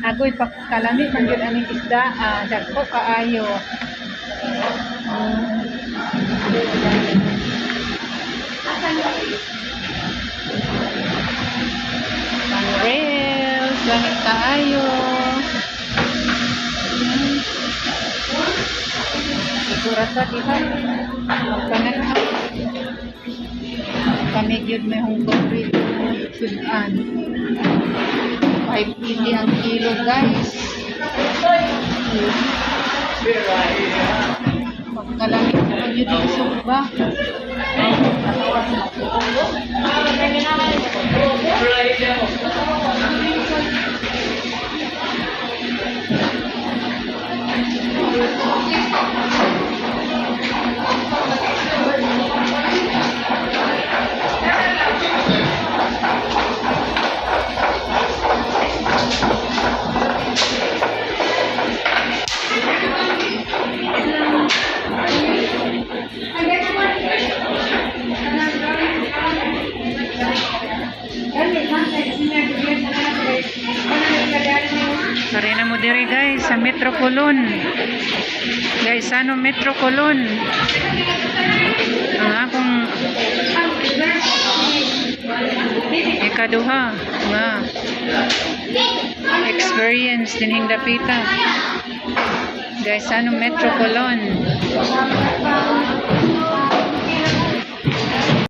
Agoy pagkalami man gyud aning isda, dagko kaayo. Reels, langit kaayo. Siguro sa dihan. Magkanan ha. Kami gyud may hungkong rito. Sudan. 580 ang kilo, guys. Magkalamit naman yun yung sumba. Sarena mo dire guys sa Metro Colon. Guys, ano Metro Colon? Ang akong ikaduha nga experience dining dapita. Guys, ano Metro Colon?